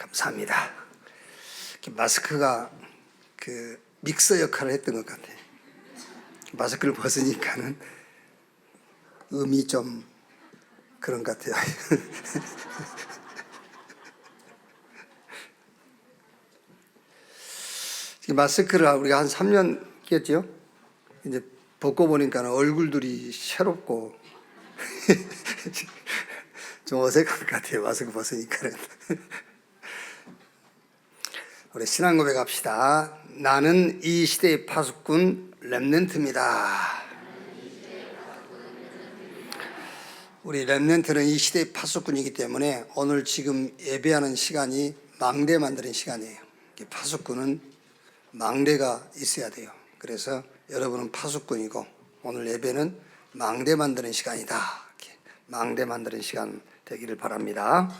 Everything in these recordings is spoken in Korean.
감사합니다. 마스크가 그 믹서 역할을 했던 것 같아요. 마스크를 벗으니까는 음이 좀 그런 것 같아요. 마스크를 우리가 한 3년 꼈죠. 이제 벗고 보니까 얼굴들이 새롭고 좀 어색한 것 같아요. 마스크 벗으니까는. 우리 신앙 고백합시다. 나는 이 시대의 파수꾼 렘넌트입니다. 우리 렘넌트는 이 시대의 파수꾼이기 때문에 오늘 지금 예배하는 시간이 망대 만드는 시간이에요. 파수꾼은 망대가 있어야 돼요. 그래서 여러분은 파수꾼이고 오늘 예배는 망대 만드는 시간이다. 망대 만드는 시간 되기를 바랍니다.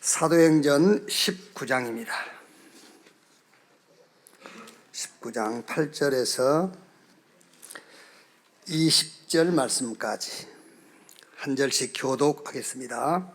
사도행전 19장입니다. 19장 8절에서 20절 말씀까지 한 절씩 교독하겠습니다.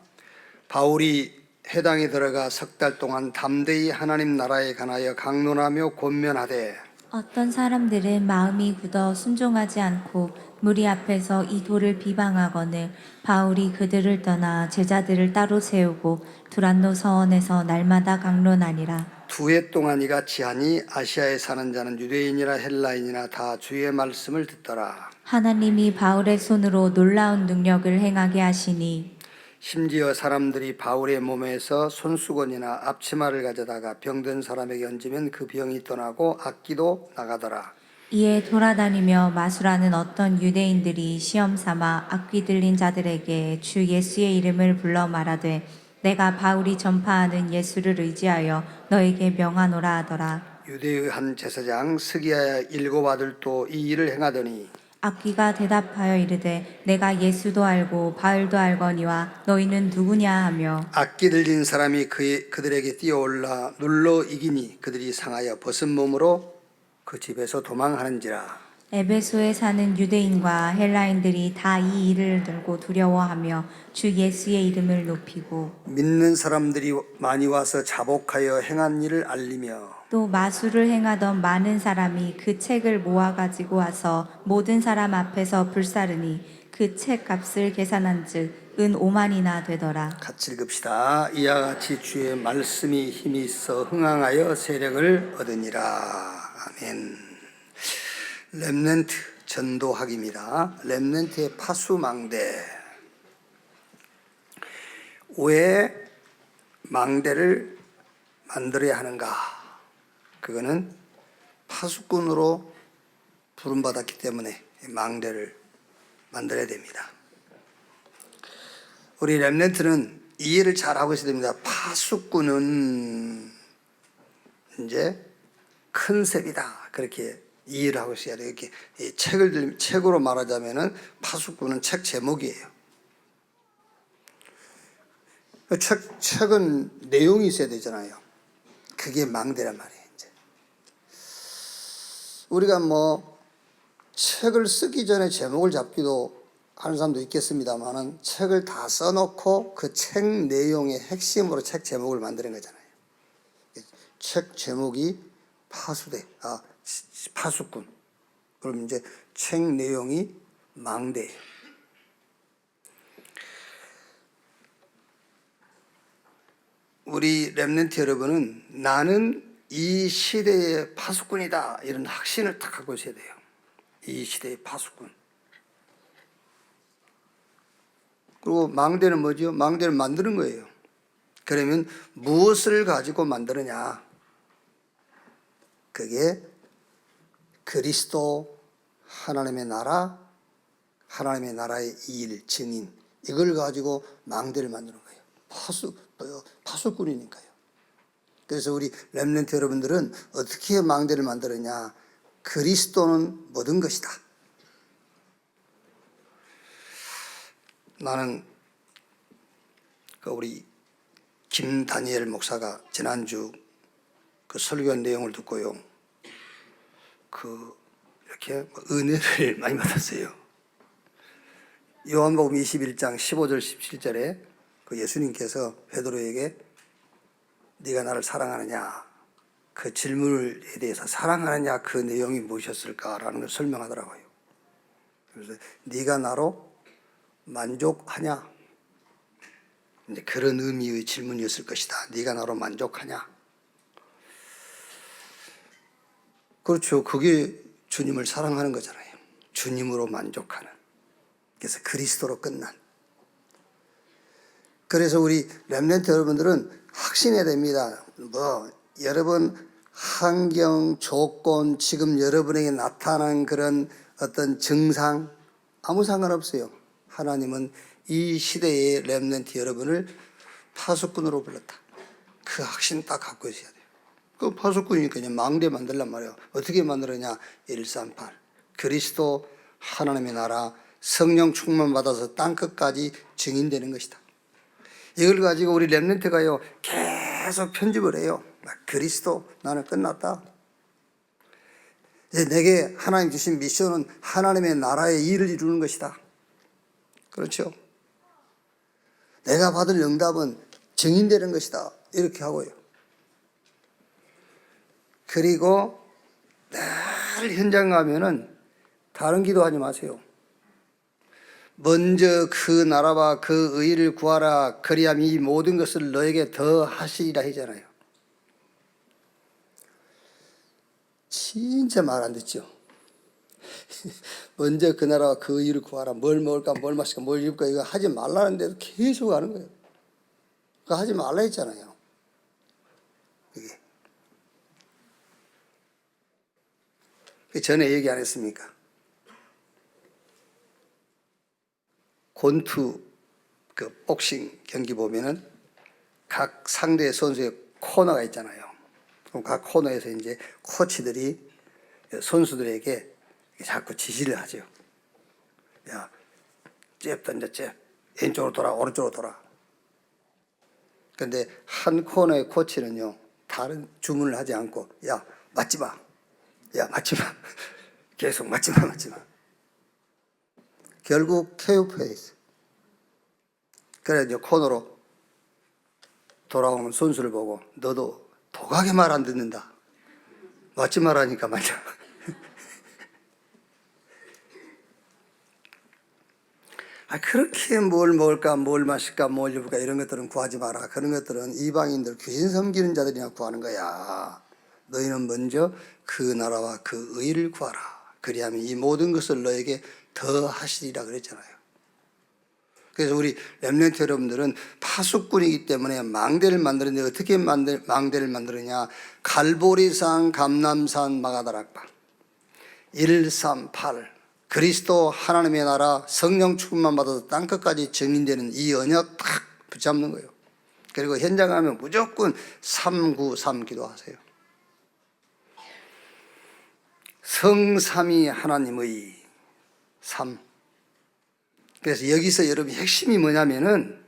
바울이 회당에 들어가 석 달 동안 담대히 하나님 나라에 관하여 강론하며 권면하되 어떤 사람들은 마음이 굳어 순종하지 않고 무리 앞에서 이 돌을 비방하거늘 바울이 그들을 떠나 제자들을 따로 세우고 두란노 서원에서 날마다 강론하니라. 2해 동안 이같이 하니 아시아에 사는 자는 유대인이나 헬라인이나 다 주의 말씀을 듣더라. 하나님이 바울의 손으로 놀라운 능력을 행하게 하시니 심지어 사람들이 바울의 몸에서 손수건이나 앞치마를 가져다가 병든 사람에게 얹으면 그 병이 떠나고 악기도 나가더라. 이에 돌아다니며 마술하는 어떤 유대인들이 시험 삼아 악귀 들린 자들에게 주 예수의 이름을 불러 말하되 내가 바울이 전파하는 예수를 의지하여 너에게 명하노라 하더라. 유대의 한 제사장 스기야의 7 아들도 이 일을 행하더니 악귀가 대답하여 이르되 내가 예수도 알고 바울도 알거니와 너희는 누구냐 하며 악기 들린 사람이 그들에게 뛰어올라 눌러 이기니 그들이 상하여 벗은 몸으로 그 집에서 도망하는지라. 에베소에 사는 유대인과 헬라인들이 다 이 일을 들고 두려워하며 주 예수의 이름을 높이고 믿는 사람들이 많이 와서 자복하여 행한 일을 알리며 또 마술을 행하던 많은 사람이 그 책을 모아 가지고 와서 모든 사람 앞에서 불사르니 그 책 값을 계산한즉 은 5만이나 되더라. 같이 읽읍시다. 이와 같이 주의 말씀이 힘이 있어 흥황하여 세력을 얻으니라. 아멘. 렘넌트 전도학입니다. 렘넌트의 파수망대. 왜 망대를 만들어야 하는가? 그거는 파수꾼으로 부름받았기 때문에 망대를 만들어야 됩니다. 우리 렘넌트는 이해를 잘 하고 있어야 됩니다. 파수꾼은 이제 컨셉이다. 그렇게 이해를 하고 있어야 돼요. 이렇게 책으로 말하자면은 파수꾼은 책 제목이에요. 책은 내용이 있어야 되잖아요. 그게 망대란 말이에요. 이제 우리가 뭐 책을 쓰기 전에 제목을 잡기도 하는 사람도 있겠습니다만은 책을 다 써놓고 그 책 내용의 핵심으로 책 제목을 만드는 거잖아요. 책 제목이 파수꾼. 그럼 이제 책 내용이 망대예요. 우리 렘넌트 여러분은 나는 이 시대의 파수꾼이다. 이런 확신을 딱 갖고 있어야 돼요. 이 시대의 파수꾼. 그리고 망대는 뭐죠? 망대를 만드는 거예요. 그러면 무엇을 가지고 만드느냐? 그게 그리스도 하나님의 나라, 하나님의 나라의 일, 증인 이걸 가지고 망대를 만드는 거예요. 파수꾼이니까요. 그래서 우리 렘넌트 여러분들은 어떻게 망대를 만드느냐? 그리스도는 모든 것이다. 나는 우리 김다니엘 목사가 지난주 그 설교한 내용을 듣고요. 이렇게 은혜를 많이 받았어요. 요한복음 21장 15절 17절에 그 예수님께서 베드로에게 네가 나를 사랑하느냐, 그 질문에 대해서 사랑하느냐 그 내용이 무엇이었을까라는 걸 설명하더라고요. 그래서 네가 나로 만족하냐, 이제 그런 의미의 질문이었을 것이다. 네가 나로 만족하냐. 그렇죠. 그게 주님을 사랑하는 거잖아요. 주님으로 만족하는. 그래서 그리스도로 끝난. 그래서 우리 렘넌트 여러분들은 확신해야 됩니다. 여러분 환경, 조건, 지금 여러분에게 나타난 그런 어떤 증상 아무 상관없어요. 하나님은 이 시대의 렘넌트 여러분을 파수꾼으로 불렀다. 그 확신 딱 갖고 있어야 돼요. 그 파수꾼이니까 그냥 망대 만들란 말이에요. 어떻게 만들었냐? 138. 그리스도 하나님의 나라 성령 충만 받아서 땅끝까지 증인되는 것이다. 이걸 가지고 우리 렘넌트가요 계속 편집을 해요. 그리스도 나는 끝났다. 이제 내게 하나님 주신 미션은 하나님의 나라의 일을 이루는 것이다. 그렇죠? 내가 받을 응답은 증인되는 것이다. 이렇게 하고요. 그리고 늘 현장 가면은 다른 기도하지 마세요. 먼저 그 나라와 그 의를 구하라. 그리하면 이 모든 것을 너에게 더 하시리라 하잖아요. 진짜 말 안 듣죠. 먼저 그 나라와 그 의를 구하라. 뭘 먹을까, 뭘 마실까, 뭘 입을까 이거 하지 말라는데도 계속 하는 거예요. 그거 하지 말라 했잖아요. 이게. 전에 얘기 안 했습니까? 권투 그 복싱 경기 보면은 각 상대 선수의 코너가 있잖아요. 그럼 각 코너에서 이제 코치들이 선수들에게 자꾸 지시를 하죠. 야, 잽 던져, 잽. 왼쪽으로 돌아, 오른쪽으로 돌아. 근데 한 코너의 코치는요, 다른 주문을 하지 않고, 야, 맞지 마. 야, 맞지 마. 계속 맞지 마, 맞지 마. 결국 KOP가 있어요. 그래, 이제 코너로 돌아오는 선수를 보고, 너도 도가게 말 안 듣는다. 맞지 말라니까 맞아. 그렇게 뭘 먹을까, 뭘 마실까, 뭘 입을까 이런 것들은 구하지 마라. 그런 것들은 이방인들, 귀신 섬기는 자들이나 구하는 거야. 너희는 먼저 그 나라와 그 의를 구하라. 그리하면 이 모든 것을 너에게 더 하시리라 그랬잖아요. 그래서 우리 렘넌트 여러분들은 파수꾼이기 때문에 망대를 만드는데 어떻게 망대를 만드느냐. 갈보리산, 감람산, 마가다락방 138 그리스도 하나님의 나라 성령 충만 받아서 땅끝까지 증인되는 이 언약 딱 붙잡는 거예요. 그리고 현장 가면 무조건 393 기도하세요. 성삼위 하나님의 3. 그래서 여기서 여러분 핵심이 뭐냐면은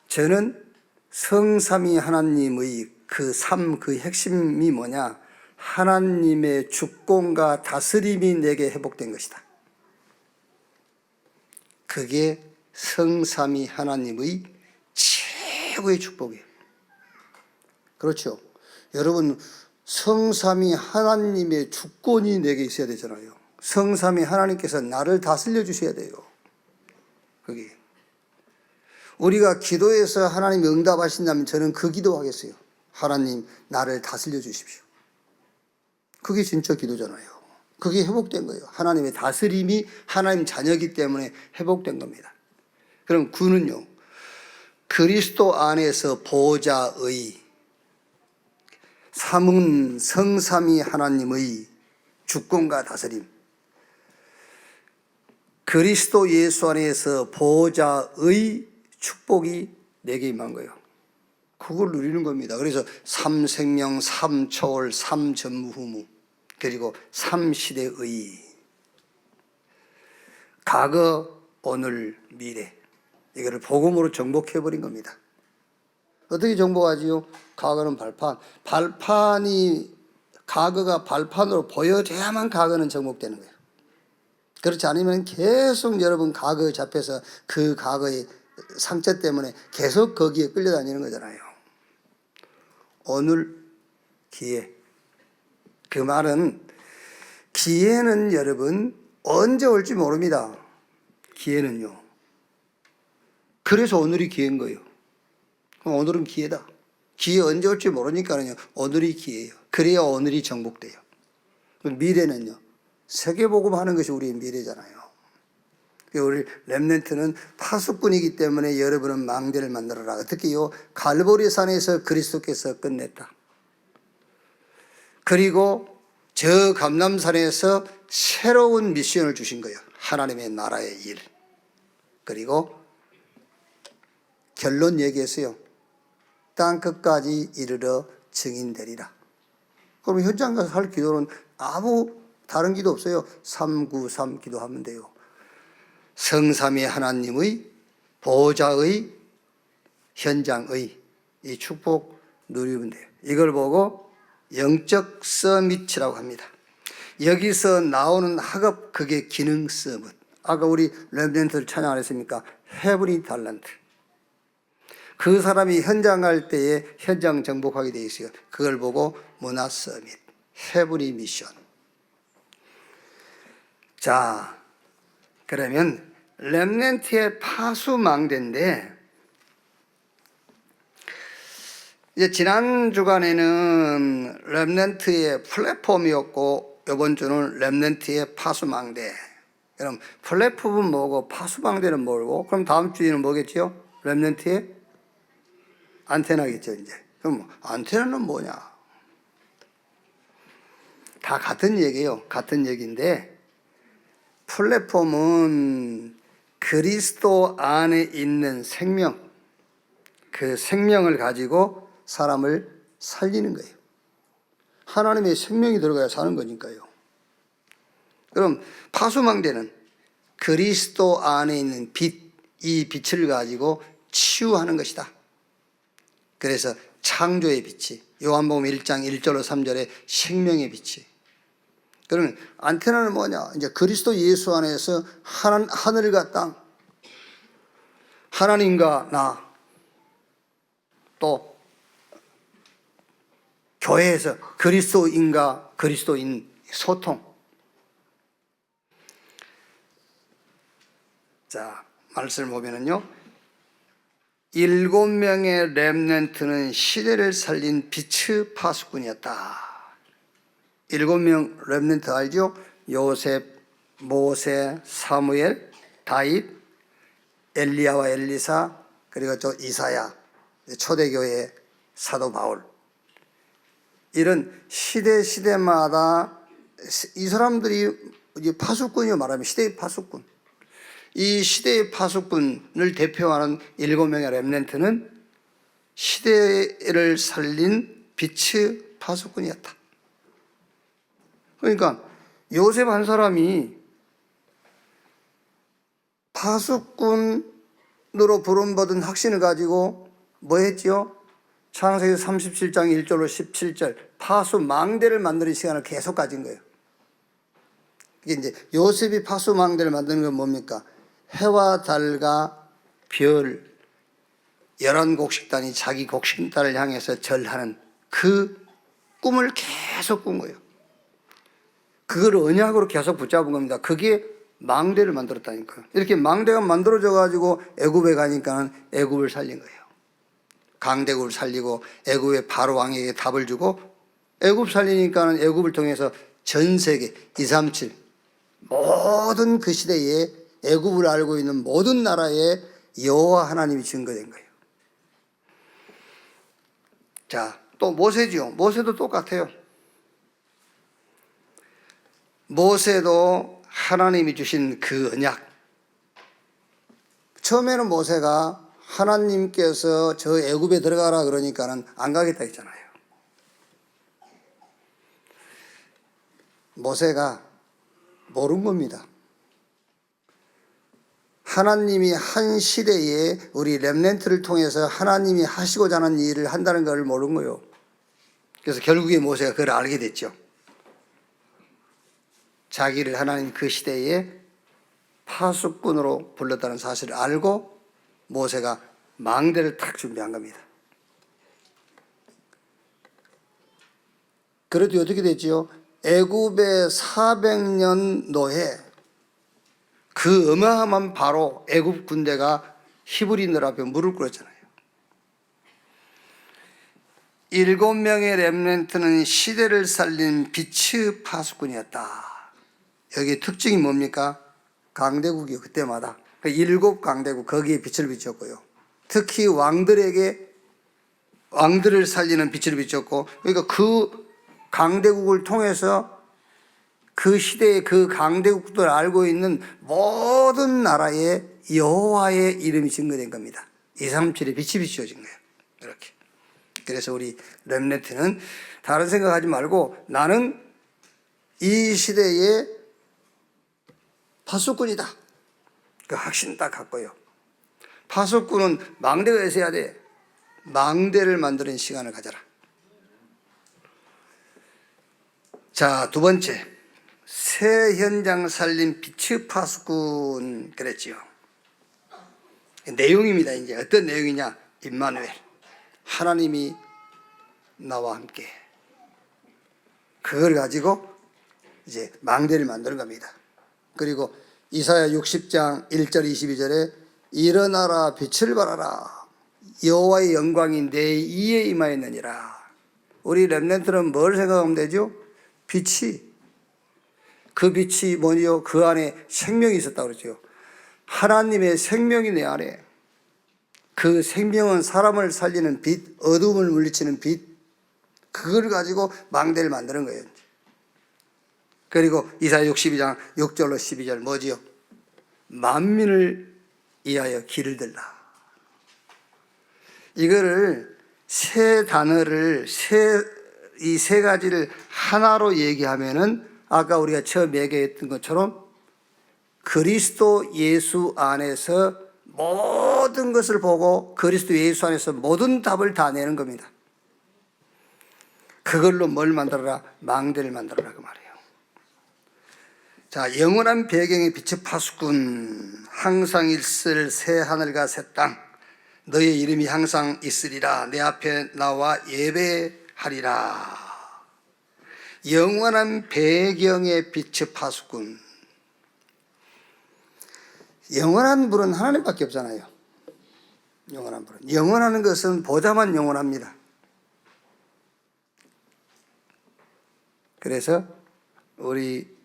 저는 성삼위 하나님의 그 3, 그 핵심이 뭐냐. 하나님의 주권과 다스림이 내게 회복된 것이다. 그게 성삼위 하나님의 최고의 축복이에요. 그렇죠. 여러분 성삼위 하나님의 주권이 내게 있어야 되잖아요. 성삼위 하나님께서 나를 다스려 주셔야 돼요. 그게 우리가 기도해서 하나님이 응답하신다면 저는 그 기도하겠어요. 하나님 나를 다스려 주십시오. 그게 진짜 기도잖아요. 그게 회복된 거예요. 하나님의 다스림이 하나님 자녀이기 때문에 회복된 겁니다. 그럼 구는요. 그리스도 안에서 보좌의 3은 성삼위 하나님의 주권과 다스림. 그리스도 예수 안에서 보좌의 축복이 내게 임한 거예요. 그걸 누리는 겁니다. 그래서 3생명, 3초월, 3전무후무 그리고 3시대의 과거, 오늘, 미래 이거를 복음으로 정복해버린 겁니다. 어떻게 정복하지요? 과거는 발판. 과거가 발판으로 보여져야만 과거는 정복되는 거예요. 그렇지 않으면 계속 여러분 과거에 잡혀서 그 과거의 상처 때문에 계속 거기에 끌려다니는 거잖아요. 오늘 기회. 그 말은 기회는 여러분 언제 올지 모릅니다. 기회는요. 그래서 오늘이 기회인 거예요. 그럼 오늘은 기회다. 기회 언제 올지 모르니까요. 오늘이 기회예요. 그래야 오늘이 정복돼요. 미래는요. 세계복음 하는 것이 우리의 미래잖아요. 우리 렘넌트는 파수꾼이기 때문에 여러분은 망대를 만들어라. 어떻게요? 갈보리산에서 그리스도께서 끝냈다. 그리고 저 감람산에서 새로운 미션을 주신 거예요. 하나님의 나라의 일. 그리고 결론 얘기했어요. 땅 끝까지 이르러 증인되리라. 그럼 현장 가서 할 기도는 아무 다른 기도 없어요. 393 기도하면 돼요. 성삼위 하나님의 보좌의 현장의 이 축복 누리면 돼요. 이걸 보고 영적 서밋이라고 합니다. 여기서 나오는 학업, 그게 기능 서밋. 아까 우리 렘넌트를 찬양했습니까? 헤브리 탤런트. 그 사람이 현장 갈 때에 현장 정복하게 돼 있어요. 그걸 보고 문화 서밋, 헤브리 미션. 자, 그러면 렘넌트의 파수망대인데, 이제 지난 주간에는 렘넌트의 플랫폼이었고 이번 주는 렘넌트의 파수망대. 그럼 플랫폼은 뭐고 파수망대는 뭐고? 그럼 다음 주에는 뭐겠죠? 렘넌트의 안테나겠죠, 이제. 그럼 안테나는 뭐냐? 다 같은 얘기예요. 같은 얘기인데, 플랫폼은 그리스도 안에 있는 생명, 그 생명을 가지고 사람을 살리는 거예요. 하나님의 생명이 들어가야 사는 거니까요. 그럼 파수망대는 그리스도 안에 있는 빛, 이 빛을 가지고 치유하는 것이다. 그래서 창조의 빛이, 요한복음 1장 1절로 3절에 생명의 빛이. 그러면 안테나는 뭐냐? 이제 그리스도 예수 안에서 하늘과 땅, 하나님과 나, 또 교회에서 그리스도인과 그리스도인 소통. 자, 말씀을 보면은요. 7명의 렘넌트는 시대를 살린 빛의 파수꾼이었다. 7명 렘넌트 알죠? 요셉, 모세, 사무엘, 다윗, 엘리야와 엘리사, 그리고 또 이사야, 초대교회 사도 바울. 이런 시대마다 이 사람들이 파수꾼이요 말하면 시대의 파수꾼. 이 시대의 파수꾼을 대표하는 7명의 렘넌트는 시대를 살린 빛의 파수꾼이었다. 그러니까 요셉 한 사람이 파수꾼으로 부름받은 확신을 가지고 뭐 했지요? 창세기 37장 1절로 17절 파수망대를 만드는 시간을 계속 가진 거예요. 이게 이제 요셉이 파수망대를 만드는 건 뭡니까? 해와 달과 별 11곡식단이 자기 곡식단을 향해서 절하는 그 꿈을 계속 꾼 거예요. 그걸 언약으로 계속 붙잡은 겁니다. 그게 망대를 만들었다니까요. 이렇게 망대가 만들어져 가지고 애굽에 가니까는 애굽을 살린 거예요. 강대국을 살리고 애굽의 바로 왕에게 답을 주고 애굽 살리니까는 애굽을 통해서 전 세계 237 모든 그 시대에 애굽을 알고 있는 모든 나라에 여호와 하나님이 증거된 거예요. 자, 또 모세지요. 모세도 똑같아요. 모세도 하나님이 주신 그 언약. 처음에는 모세가 하나님께서 저 애굽에 들어가라 그러니까는 안 가겠다 했잖아요. 모세가 모른 겁니다. 하나님이 한 시대에 우리 렘넌트를 통해서 하나님이 하시고자 하는 일을 한다는 걸 모른 거예요. 그래서 결국에 모세가 그걸 알게 됐죠. 자기를 하나님 그 시대에 파수꾼으로 불렀다는 사실을 알고 모세가 망대를 탁 준비한 겁니다. 그래도 어떻게 됐지요? 애굽의 400년 노예, 그 어마어마한 바로 애굽 군대가 히브리인들 앞에 무릎 꿇었잖아요. 7명의 렘넌트는 시대를 살린 빛의 파수꾼이었다. 여기 특징이 뭡니까? 강대국이요, 그때마다. 7강대국, 거기에 빛을 비췄고요. 특히 왕들에게, 왕들을 살리는 빛을 비췄고, 그러니까 그 강대국을 통해서 그 시대의 그 강대국들 알고 있는 모든 나라에 여호와의 이름이 증거된 겁니다. 237의 빛이 비추어진 거예요. 이렇게. 그래서 우리 렘넌트는 다른 생각하지 말고 나는 이 시대의 파수꾼이다. 그 확신 딱 갖고요. 파수꾼은 망대가 있어야 돼. 망대를 만드는 시간을 가져라. 자, 두 번째. 새 현장 살린 빛의 파수꾼 그랬지요. 내용입니다. 이제 어떤 내용이냐? 임마누엘. 하나님이 나와 함께. 그걸 가지고 이제 망대를 만드는 겁니다. 그리고 이사야 60장 1절 22절에 일어나라 빛을 발하라 여호와의 영광이 내 이에 임하였느니라. 우리 렘넌트는 뭘 생각하면 되죠? 빛이. 그 빛이 뭐니요? 그 안에 생명이 있었다고 그러죠. 하나님의 생명이 내 안에. 그 생명은 사람을 살리는 빛, 어둠을 물리치는 빛, 그걸 가지고 망대를 만드는 거예요. 그리고 이사야 62장 6절로 12절 뭐지요? 만민을 위하여 길을 들라. 이거를 세 단어를 이 세 가지를 하나로 얘기하면은 아까 우리가 처음 얘기했던 것처럼 그리스도 예수 안에서 모든 것을 보고 그리스도 예수 안에서 모든 답을 다 내는 겁니다. 그걸로 뭘 만들어라? 망대를 만들어라 그 말이에요. 자, 영원한 배경의 빛의 파수꾼, 항상 있을 새 하늘과 새 땅, 너의 이름이 항상 있으리라. 내 앞에 나와 예배하리라. 영원한 배경의 빛의 파수꾼. 영원한 불은 하나님밖에 없잖아요. 영원한 불은. 영원하는 것은 보좌만 영원합니다. 그래서 우리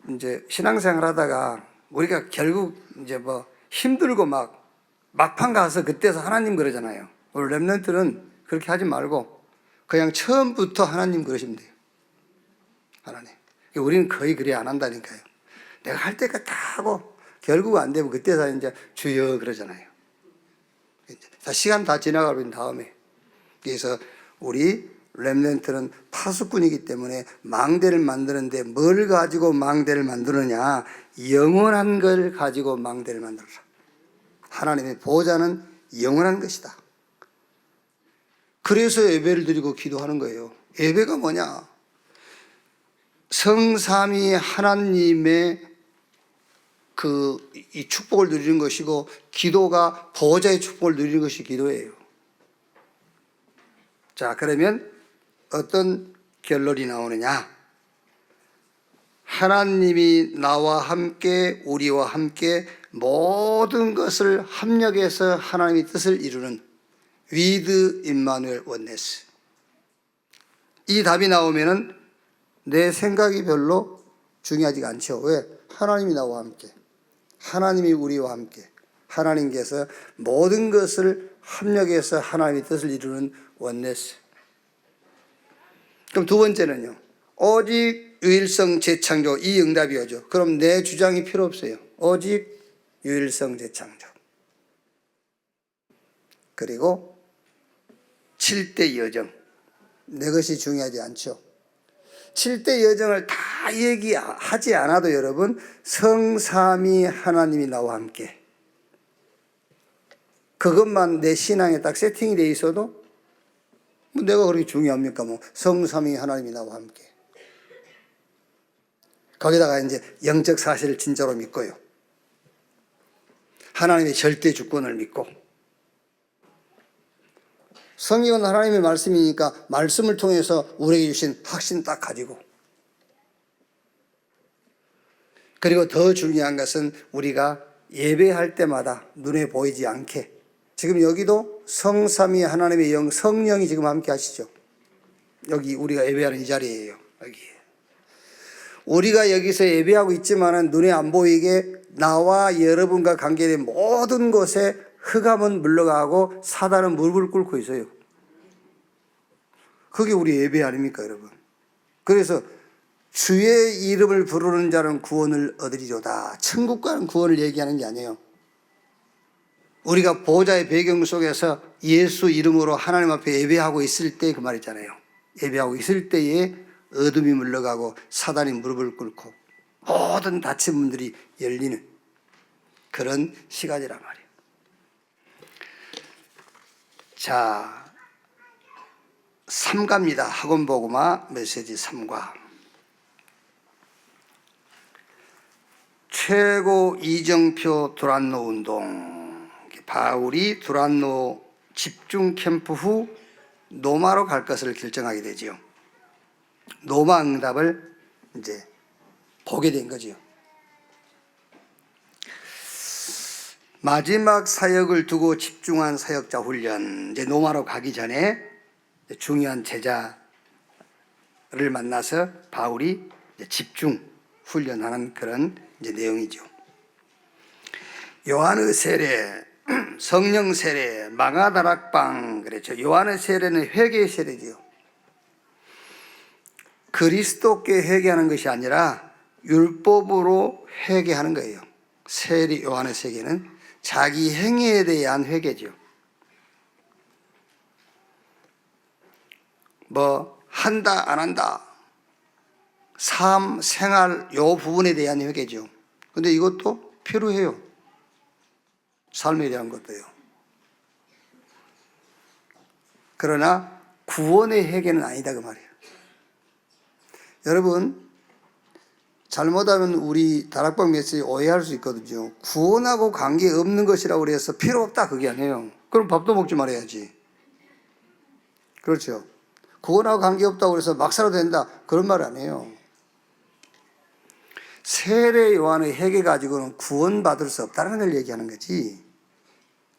이제 신앙생활 하다가 우리가 결국 이제 뭐 힘들고 막 막판 가서 그때서 하나님 그러잖아요. 우리 렘넌트는 그렇게 하지 말고 그냥 처음부터 하나님 그러시면 돼요. 하나님. 우리는 거의 그래 안 한다니까요. 내가 할 때까지 다 하고 결국 안 되면 그때서 이제 주여 그러잖아요. 자, 시간 다 지나가버린 다음에. 그래서 우리 렘넌트는 파수꾼이기 때문에 망대를 만드는데 뭘 가지고 망대를 만드느냐? 영원한 걸 가지고 망대를 만들어라. 하나님의 보좌는 영원한 것이다. 그래서 예배를 드리고 기도하는 거예요. 예배가 뭐냐? 성삼위 하나님의 이 축복을 누리는 것이고 기도가 보좌의 축복을 누리는 것이 기도예요. 자, 그러면 어떤 결론이 나오느냐? 하나님이 나와 함께 우리와 함께 모든 것을 합력해서 하나님의 뜻을 이루는 with 임마누엘 원네스. 이 답이 나오면은 내 생각이 별로 중요하지가 않죠. 왜? 하나님이 나와 함께, 하나님이 우리와 함께, 하나님께서 모든 것을 합력해서 하나님의 뜻을 이루는 원네스. 그럼 두 번째는요, 오직 유일성 재창조. 이 응답이 오죠. 그럼 내 주장이 필요 없어요. 오직 유일성 재창조. 그리고 7대 여정. 내 것이 중요하지 않죠. 7대 여정을 다 얘기하지 않아도 여러분, 성삼위 하나님이 나와 함께, 그것만 내 신앙에 딱 세팅이 돼 있어도 뭐 내가 그렇게 중요합니까? 뭐 성삼위 하나님이 나와 함께. 거기다가 이제 영적 사실을 진짜로 믿고요. 하나님의 절대 주권을 믿고 성경은 하나님의 말씀이니까 말씀을 통해서 우리에게 주신 확신 딱 가지고, 그리고 더 중요한 것은 우리가 예배할 때마다 눈에 보이지 않게, 지금 여기도 성삼위 하나님의 영 성령이 지금 함께 하시죠. 여기 우리가 예배하는 이 자리예요. 여기 우리가 여기서 예배하고 있지만은 눈에 안 보이게 나와 여러분과 관계된 모든 곳에 흑암은 물러가고 사단은 무릎을 꿇고 있어요. 그게 우리 예배 아닙니까, 여러분? 그래서 주의 이름을 부르는 자는 구원을 얻으리로다. 천국 가는 구원을 얘기하는 게 아니에요. 우리가 보호자의 배경 속에서 예수 이름으로 하나님 앞에 예배하고 있을 때 그 말 있잖아요. 예배하고 있을 때에 어둠이 물러가고 사단이 무릎을 꿇고 모든 닫힌 문들이 열리는 그런 시간이란 말이에요. 자, 3가입니다. 학원복음화 메시지 3과. 최고 이정표 두란노 운동. 바울이 두란노 집중 캠프 후 노마로 갈 것을 결정하게 되지요. 노마 응답을 이제 보게 된 거지요. 마지막 사역을 두고 집중한 사역자 훈련. 이제 노마로 가기 전에 중요한 제자를 만나서 바울이 집중 훈련하는 그런 이제 내용이죠. 요한의 세례, 성령 세례, 마가다락방 그랬죠. 요한의 세례는 회개의 세례지요. 그리스도께 회개하는 것이 아니라 율법으로 회개하는 거예요. 세례 요한의 세계는 자기 행위에 대한 회개죠. 뭐 한다 안 한다, 삶 생활 요 부분에 대한 회개죠. 근데 이것도 필요해요. 삶에 대한 것도요. 그러나 구원의 회개는 아니다 그 말이에요. 여러분, 잘못하면 우리 다락방 메시지 오해할 수 있거든요. 구원하고 관계없는 것이라고 그래서 필요 없다 그게 아니에요. 그럼 밥도 먹지 말아야지. 그렇죠. 구원하고 관계없다고 그래서 막 살아도 된다 그런 말 아니에요. 세례 요한의 회개 가지고는 구원받을 수 없다는 걸 얘기하는 거지,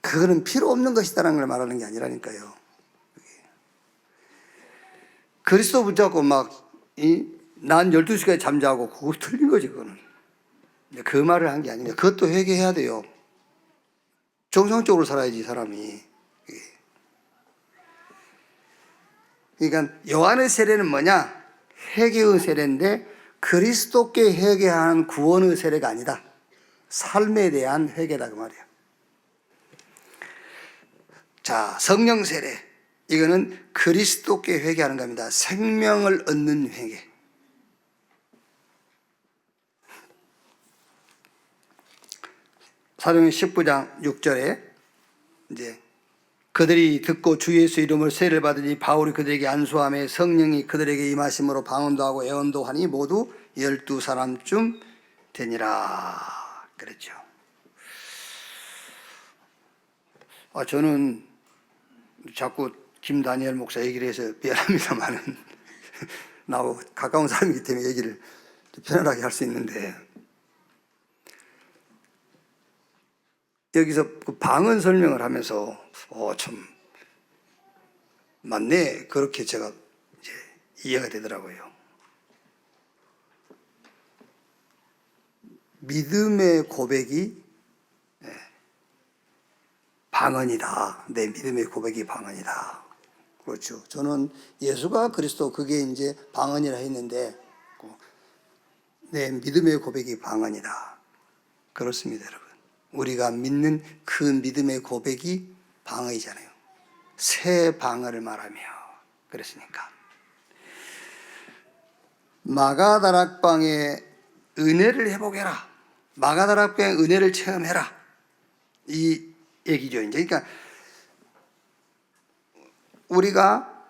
그거는 필요 없는 것이다라는 걸 말하는 게 아니라니까요. 그리스도 붙잡고 난 12시까지 잠자고, 그거 틀린 거지 그거는. 그 말을 한 게 아닙니다. 그것도 회개해야 돼요. 정상적으로 살아야지 사람이. 그러니까 요한의 세례는 뭐냐? 회개의 세례인데 그리스도께 회개하는 구원의 세례가 아니다. 삶에 대한 회개다 그 말이야. 자, 성령 세례, 이거는 그리스도께 회개하는 겁니다. 생명을 얻는 회개. 사도행전 19장 6절에 이제 그들이 듣고 주 예수 이름으로 세례를 받으니 바울이 그들에게 안수하며 성령이 그들에게 임하심으로 방언도 하고 예언도 하니 모두 12사람쯤 되니라 그랬죠. 저는 자꾸 김다니엘 목사 얘기를 해서 미안합니다만은 나하고 가까운 사람이기 때문에 얘기를 편안하게 할 수 있는데, 여기서 그 방언 설명을 하면서 참 맞네, 그렇게 제가 이제 이해가 되더라고요. 믿음의 고백이 방언이다. 내 믿음의 고백이 방언이다. 그렇죠. 저는 예수가 그리스도, 그게 이제 방언이라 했는데 내 믿음의 고백이 방언이다. 그렇습니다, 여러분. 우리가 믿는 그 믿음의 고백이 방언이잖아요. 새 방언을 말하며 그랬으니까. 마가다락방의 은혜를 회복해라. 마가다락방의 은혜를 체험해라. 이 얘기죠. 이제 그러니까 우리가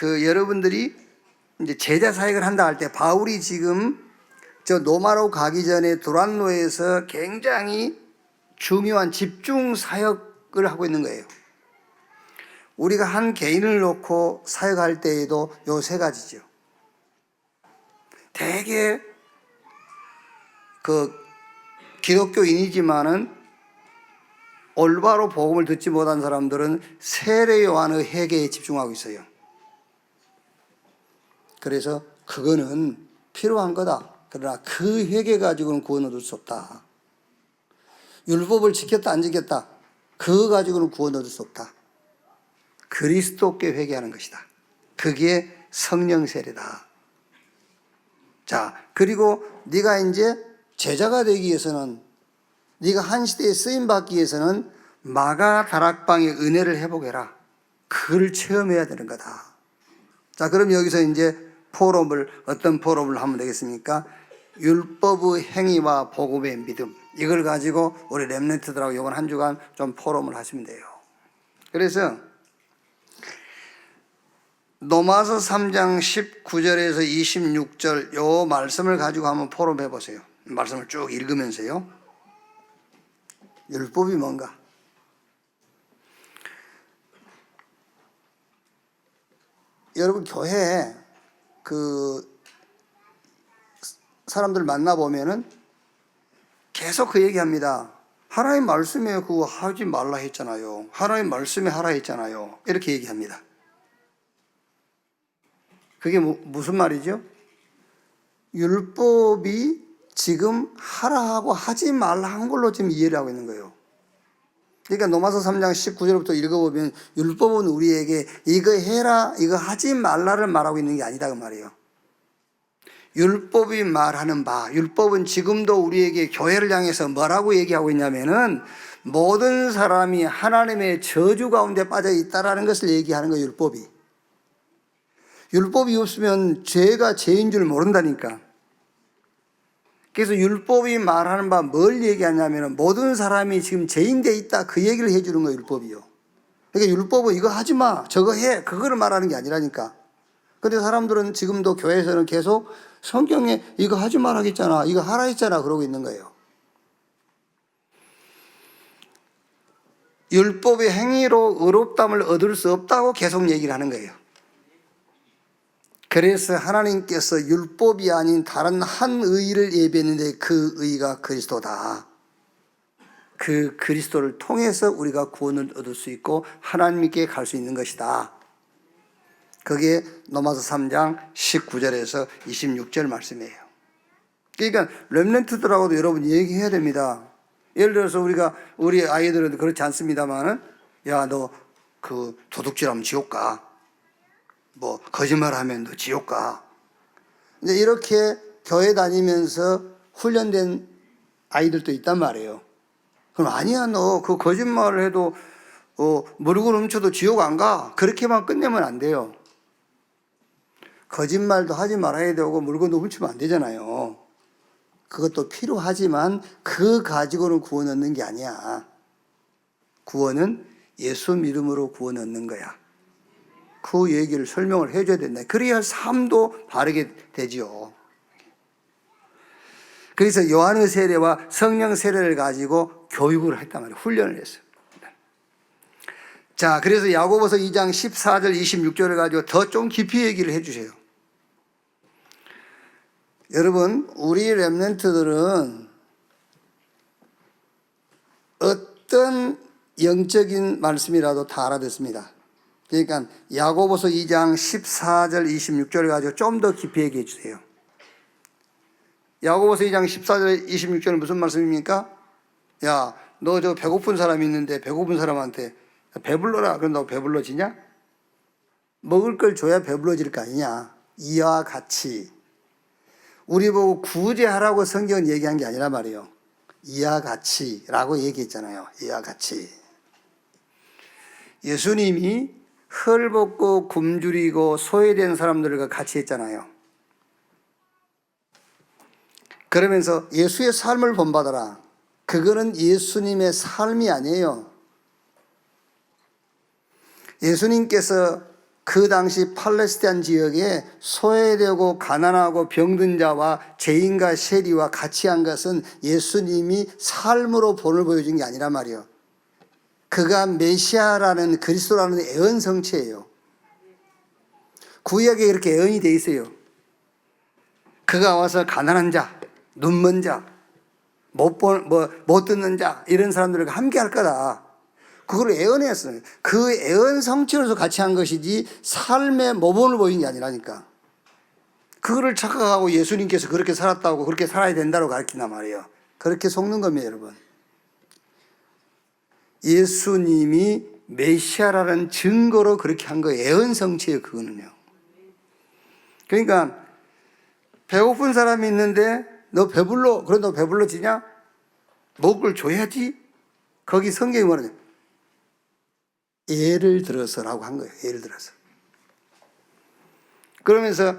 여러분들이 이제 제자 사역을 한다 할 때, 바울이 지금 저 노마로 가기 전에 두란노에서 굉장히 중요한 집중 사역을 하고 있는 거예요. 우리가 한 개인을 놓고 사역할 때에도 요 세 가지죠. 되게 기독교인이지만은 올바로 복음을 듣지 못한 사람들은 세례 요한의 회개에 집중하고 있어요. 그래서 그거는 필요한 거다. 그러나 그 회개 가지고는 구원 얻을 수 없다. 율법을 지켰다 안 지켰다, 그거 가지고는 구원 얻을 수 없다. 그리스도께 회개하는 것이다. 그게 성령 세례다. 자, 그리고 네가 이제 제자가 되기 위해서는, 네가 한 시대에 쓰임 받기 위해서는 마가 다락방의 은혜를 회복해라. 그걸 체험해야 되는 거다. 자, 그럼 여기서 이제 어떤 포럼을 하면 되겠습니까? 율법의 행위와 복음의 믿음, 이걸 가지고 우리 렘넌트들하고 이번 한 주간 좀 포럼을 하시면 돼요. 그래서 로마서 3장 19절에서 26절 요 말씀을 가지고 한번 포럼해 보세요. 말씀을 쭉 읽으면서요. 율법이 뭔가? 여러분 교회에 사람들 만나보면은 계속 그 얘기합니다. 하나님 말씀에 그거 하지 말라 했잖아요. 하나님 말씀에 하라 했잖아요. 이렇게 얘기합니다. 그게 무슨 말이죠? 율법이 지금 하라 하고 하지 말라 한 걸로 지금 이해를 하고 있는 거예요. 그러니까 로마서 3장 19절부터 읽어보면 율법은 우리에게 이거 해라, 이거 하지 말라를 말하고 있는 게 아니다 그 말이에요. 율법이 말하는 바, 율법은 지금도 우리에게 교회를 향해서 뭐라고 얘기하고 있냐면은 모든 사람이 하나님의 저주 가운데 빠져 있다라는 것을 얘기하는 거예요. 율법이 없으면 죄가 죄인 줄 모른다니까. 그래서 율법이 말하는 바 뭘 얘기하냐면 모든 사람이 지금 죄인되어 있다, 그 얘기를 해주는 거예요. 율법이요. 그러니까 율법은 이거 하지 마, 저거 해, 그거를 말하는 게 아니라니까. 근데 사람들은 지금도 교회에서는 계속 성경에 이거 하지 말라 했잖아, 이거 하라 했잖아 그러고 있는 거예요. 율법의 행위로 의롭다함을 얻을 수 없다고 계속 얘기를 하는 거예요. 그래서 하나님께서 율법이 아닌 다른 한 의를 예비했는데 그 의가 그리스도다. 그 그리스도를 통해서 우리가 구원을 얻을 수 있고 하나님께 갈 수 있는 것이다. 그게 로마서 3장 19절에서 26절 말씀이에요. 그러니까 렘넌트들하고도 여러분 얘기해야 됩니다. 예를 들어서 우리 아이들은 그렇지 않습니다만은, 야, 너 그 도둑질하면 지옥 가, 뭐 거짓말하면 너 지옥 가. 이제 이렇게 교회 다니면서 훈련된 아이들도 있단 말이에요. 그럼 아니야, 너 그 거짓말을 해도 물건 훔쳐도 지옥 안 가, 그렇게만 끝내면 안 돼요. 거짓말도 하지 말아야 되고 물건도 훔치면 안 되잖아요. 그것도 필요하지만 그 가지고는 구원 얻는 게 아니야. 구원은 예수 믿음으로 구원 얻는 거야. 그 얘기를 설명을 해줘야 된다. 그래야 삶도 바르게 되지요. 그래서 요한의 세례와 성령 세례를 가지고 교육을 했단 말이에요. 훈련을 했어요. 자, 그래서 야고보서 2장 14절 26절을 가지고 더 좀 깊이 얘기를 해주세요. 여러분, 우리 렘넌트들은 어떤 영적인 말씀이라도 다 알아듣습니다. 그러니까 야고보서 2장 14절 26절을 가지고 좀 더 깊이 얘기해 주세요. 야고보서 2장 14절 26절은 무슨 말씀입니까? 야, 너 저 배고픈 사람이 있는데 배고픈 사람한테 배불러라, 그럼 너 배불러지냐? 먹을 걸 줘야 배불러질 거 아니냐. 이와 같이 우리 보고 구제하라고 성경은 얘기한 게 아니란 말이에요. 이와 같이라고 얘기했잖아요. 이와 같이. 예수님이 헐벗고 굶주리고 소외된 사람들과 같이 했잖아요. 그러면서 예수의 삶을 본받아라. 그거는 예수님의 삶이 아니에요. 예수님께서 그 당시 팔레스타인 지역에 소외되고 가난하고 병든 자와 죄인과 세리와 같이 한 것은 예수님이 삶으로 본을 보여준 게 아니란 말이에요. 그가 메시아라는 그리스도라는 애언 성취예요. 구약에 그렇게 애언이 돼 있어요. 그가 와서 가난한 자, 눈먼 자, 못 듣는 자 이런 사람들과 함께 할 거다. 그걸 애언했어요. 그 애언 성취로서 같이 한 것이지 삶의 모범을 보인 게 아니라니까. 그거를 착각하고 예수님께서 그렇게 살았다고 그렇게 살아야 된다고 가르친단 말이에요. 그렇게 속는 겁니다, 여러분. 예수님이 메시아라는 증거로 그렇게 한 거예요. 애언 성취예요, 그거는요. 그러니까 배고픈 사람이 있는데 너 배불러. 그래 너 배불러지냐? 먹을 줘야지. 거기 성경이 뭐냐면 예를 들어서라고 한 거예요. 예를 들어서. 그러면서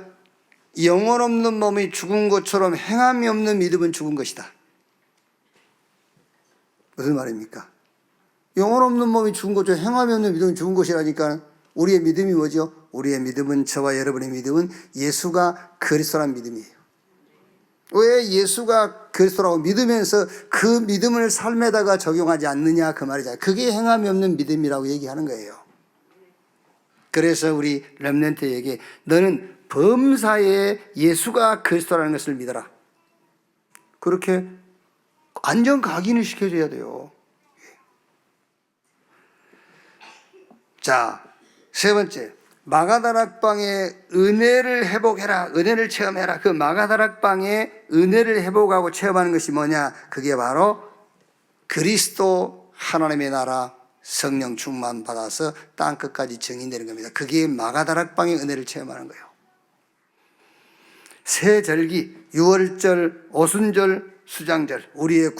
영혼 없는 몸이 죽은 것처럼 행함이 없는 믿음은 죽은 것이다. 무슨 말입니까? 영혼 없는 몸이 죽은 것처럼 행함이 없는 믿음은 죽은 것이라니까. 우리의 믿음이 뭐죠? 우리의 믿음은, 저와 여러분의 믿음은 예수가 그리스도라는 믿음이에요. 왜 예수가 그리스도라고 믿으면서 그 믿음을 삶에다가 적용하지 않느냐 그 말이잖아요. 그게 행함이 없는 믿음이라고 얘기하는 거예요. 그래서 우리 렘넌트에게 너는 범사에 예수가 그리스도라는 것을 믿어라. 그렇게 안전 각인을 시켜줘야 돼요. 자, 세 번째, 마가다락방의 은혜를 회복해라. 은혜를 체험해라. 그 마가다락방의 은혜를 회복하고 체험하는 것이 뭐냐? 그게 바로 그리스도 하나님의 나라 성령 충만 받아서 땅끝까지 증인되는 겁니다. 그게 마가다락방의 은혜를 체험하는 거예요. 새 절기, 유월절, 오순절, 수장절, 우리의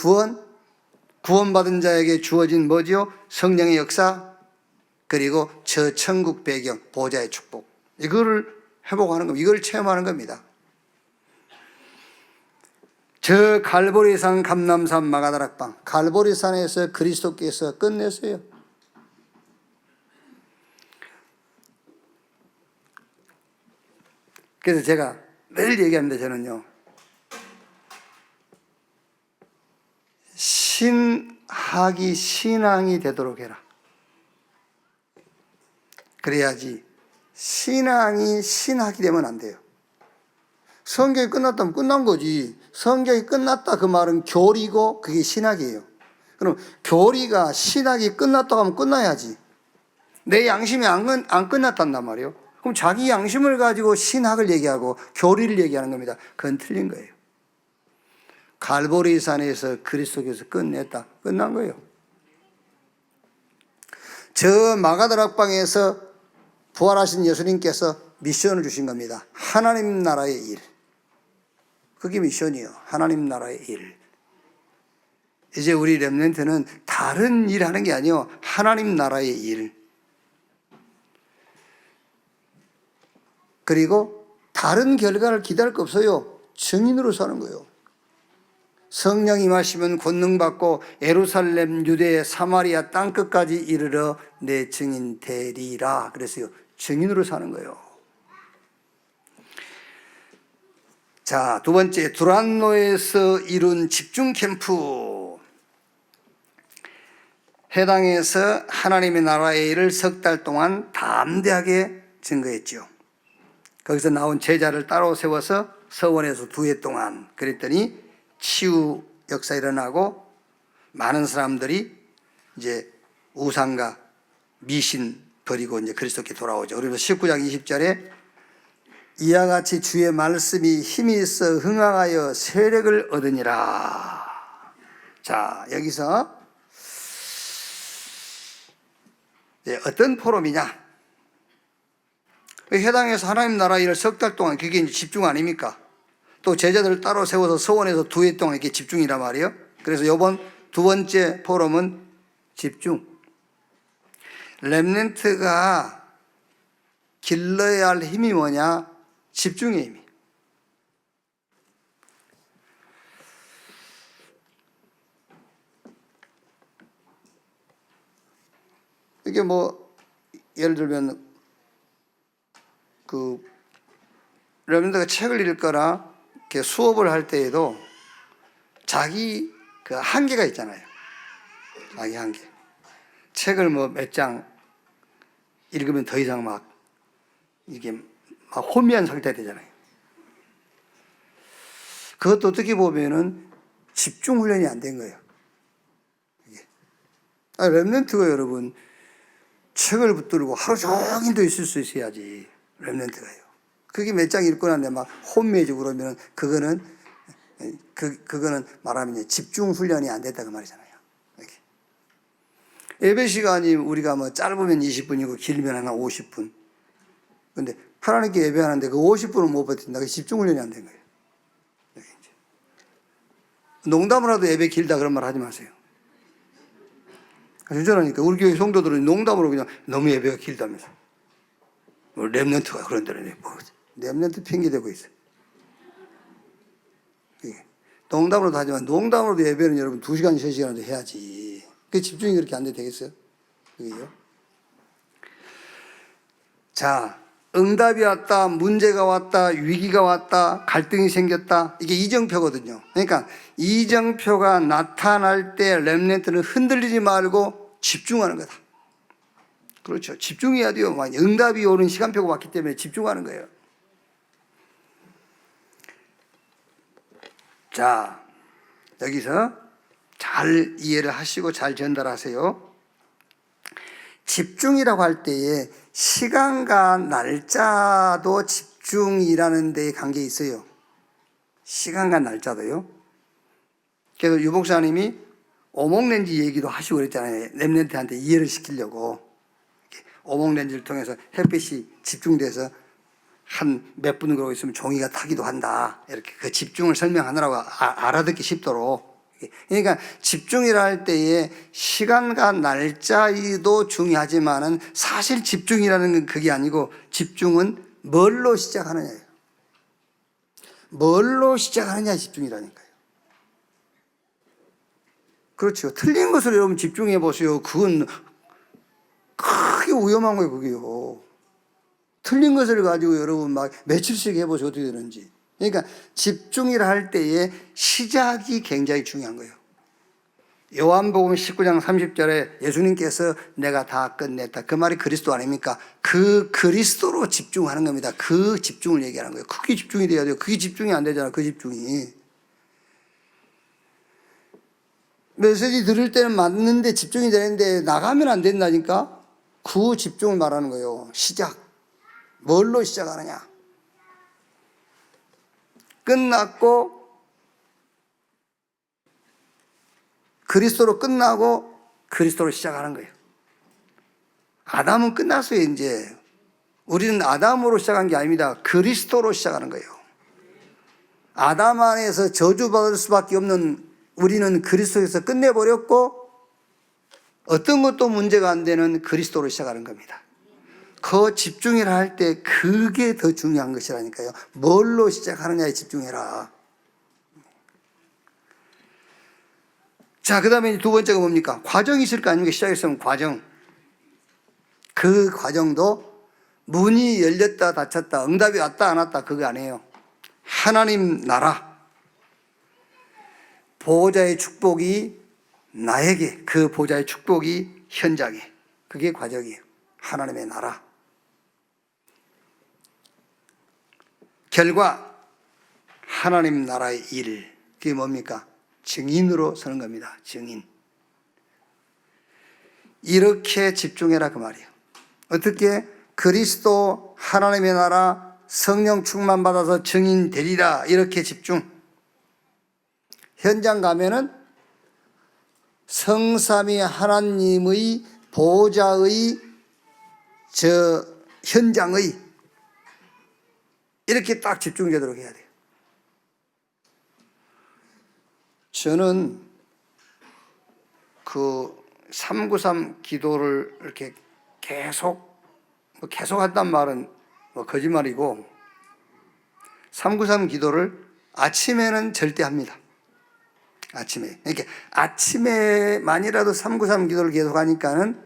구원받은 자에게 주어진 뭐지요? 성령의 역사, 그리고 저 천국 배경, 보좌의 축복. 이거를 회복하는 겁니다. 이걸 체험하는 겁니다. 저 갈보리산 감람산 마가다락방, 갈보리산에서 그리스도께서 끝냈어요. 그래서 제가 늘 얘기합니다. 저는요, 신학이 신앙이 되도록 해라. 그래야지. 신앙이 신학이 되면 안 돼요. 성경이 끝났다면 끝난 거지. 성경이 끝났다 그 말은 교리고 그게 신학이에요. 그럼 교리가 신학이 끝났다고 하면 끝나야지. 내 양심이 안 끝났단 말이에요. 그럼 자기 양심을 가지고 신학을 얘기하고 교리를 얘기하는 겁니다. 그건 틀린 거예요. 갈보리산에서 그리스도께서 끝냈다. 끝난 거예요. 저 마가다락방에서 부활하신 예수님께서 미션을 주신 겁니다. 하나님 나라의 일. 그게 미션이에요. 하나님 나라의 일. 이제 우리 렘넌트는 다른 일 하는 게 아니에요. 하나님 나라의 일. 그리고 다른 결과를 기대할 거 없어요. 증인으로 사는 거예요. 성령 임하시면 권능 받고 예루살렘, 유대, 사마리아 땅끝까지 이르러 내 증인 되리라. 그래서요, 증인으로 사는 거예요. 자, 두 번째, 두란노에서 이룬 집중 캠프. 해당에서 하나님의 나라의 일을 석 달 동안 담대하게 증거했죠. 거기서 나온 제자를 따로 세워서 서원에서 2해 동안 그랬더니 치유 역사 일어나고 많은 사람들이 이제 우상과 미신 버리고 이제 그리스도께 돌아오죠. 그래서 19장 20절에 이와 같이 주의 말씀이 힘이 있어 흥황하여 세력을 얻으니라. 자, 여기서 이제 어떤 포럼이냐? 해당에서 하나님 나라 일을 석 달 동안 그게 이제 집중 아닙니까? 또 제자들을 따로 세워서 서원에서 2해 동안 이렇게 집중이란 말이에요. 그래서 이번 두 번째 포럼은 집중. 렘넌트가 길러야 할 힘이 뭐냐? 집중의 힘이. 이게 뭐 예를 들면 그 렘넌트가 책을 읽거나 이렇게 수업을 할 때에도 자기 그 한계가 있잖아요. 자기 한계. 책을 뭐 몇 장 읽으면 더 이상 막 이게 막 혼미한 상태가 되잖아요. 그것도 어떻게 보면은 집중 훈련이 안 된 거예요. 이게. 렘넌트가 여러분 책을 붙들고 하루 종일도 있을 수 있어야지 렘넌트가요. 그게 몇 장 읽고 났는데 막 혼미해지고 그러면은 그거는 말하면 집중 훈련이 안 됐다 그 말이잖아요. 이렇게. 예배 시간이 우리가 뭐 짧으면 20분이고 길면 한 50분. 근데 하나님께 예배하는데 그 50분은 못 버틴다. 그 집중 훈련이 안 된 거예요. 농담을 하도 예배 길다 그런 말 하지 마세요. 진짜라니까. 우리 교회 성도들은 농담으로 그냥 너무 예배가 길다면서. 뭐 렘넌트가 그런다는데 뭐 렘넌트 핑계대고 있어. 농담으로도 하지만 농담으로도 예배는 여러분 2시간, 3시간도 해야지. 그 집중이 그렇게 안 돼 되겠어요? 그게요. 자, 응답이 왔다, 문제가 왔다, 위기가 왔다, 갈등이 생겼다. 이게 이정표거든요. 그러니까 이정표가 나타날 때 렘넌트는 흔들리지 말고 집중하는 거다. 그렇죠. 집중해야 돼요. 응답이 오는 시간표가 왔기 때문에 집중하는 거예요. 자, 여기서 잘 이해를 하시고 잘 전달하세요. 집중이라고 할 때에 시간과 날짜도 집중이라는 데에 관계 있어요. 시간과 날짜도요. 그래서 유 목사님이 오목렌지 얘기도 하시고 그랬잖아요. 렘넌트한테 이해를 시키려고. 오목렌지를 통해서 햇빛이 집중돼서 한 몇 분 그러고 있으면 종이가 타기도 한다. 이렇게 그 집중을 설명하느라고 알아듣기 쉽도록. 그러니까 집중이라 할 때에 시간과 날짜도 중요하지만은 사실 집중이라는 건 그게 아니고 집중은 뭘로 시작하느냐예요. 뭘로 시작하느냐 집중이라니까요. 그렇죠. 틀린 것을 여러분 집중해 보세요. 그건 크게 위험한 거예요, 그게요. 틀린 것을 가지고 여러분 막 며칠씩 해보세요. 어떻게 되는지. 그러니까 집중이라 할 때에 시작이 굉장히 중요한 거예요. 요한복음 19장 30절에 예수님께서 내가 다 끝냈다. 그 말이 그리스도 아닙니까? 그 그리스도로 집중하는 겁니다. 그 집중을 얘기하는 거예요. 그게 집중이 돼야 돼요. 그게 집중이 안 되잖아. 그 집중이. 메시지 들을 때는 맞는데 집중이 되는데 나가면 안 된다니까? 그 집중을 말하는 거예요. 시작. 뭘로 시작하느냐? 끝났고 그리스도로 끝나고 그리스도로 시작하는 거예요. 아담은 끝났어요. 이제 우리는 아담으로 시작한 게 아닙니다. 그리스도로 시작하는 거예요. 아담 안에서 저주받을 수밖에 없는 우리는 그리스도에서 끝내버렸고 어떤 것도 문제가 안 되는 그리스도로 시작하는 겁니다. 그 집중이라 할 때 그게 더 중요한 것이라니까요. 뭘로 시작하느냐에 집중해라. 자, 그 다음에 두 번째가 뭡니까? 과정이 있을 거 아닙니까? 시작했으면 과정. 그 과정도 문이 열렸다 닫혔다 응답이 왔다 안 왔다 그거 아니에요. 하나님 나라 보호자의 축복이 나에게 그 보호자의 축복이 현장에 그게 과정이에요. 하나님의 나라. 결과 하나님 나라의 일 그게 뭡니까? 증인으로 서는 겁니다. 증인. 이렇게 집중해라 그 말이에요. 어떻게? 그리스도 하나님의 나라 성령 충만 받아서 증인 되리라 이렇게 집중. 현장 가면은 성삼위 하나님의 보호자의 현장의 이렇게 딱 집중되도록 해야 돼요. 저는 그 393 기도를 이렇게 계속 한단 말은 거짓말이고 393 기도를 아침에는 절대 합니다. 아침에. 그러니까 아침에만이라도 393 기도를 계속 하니까는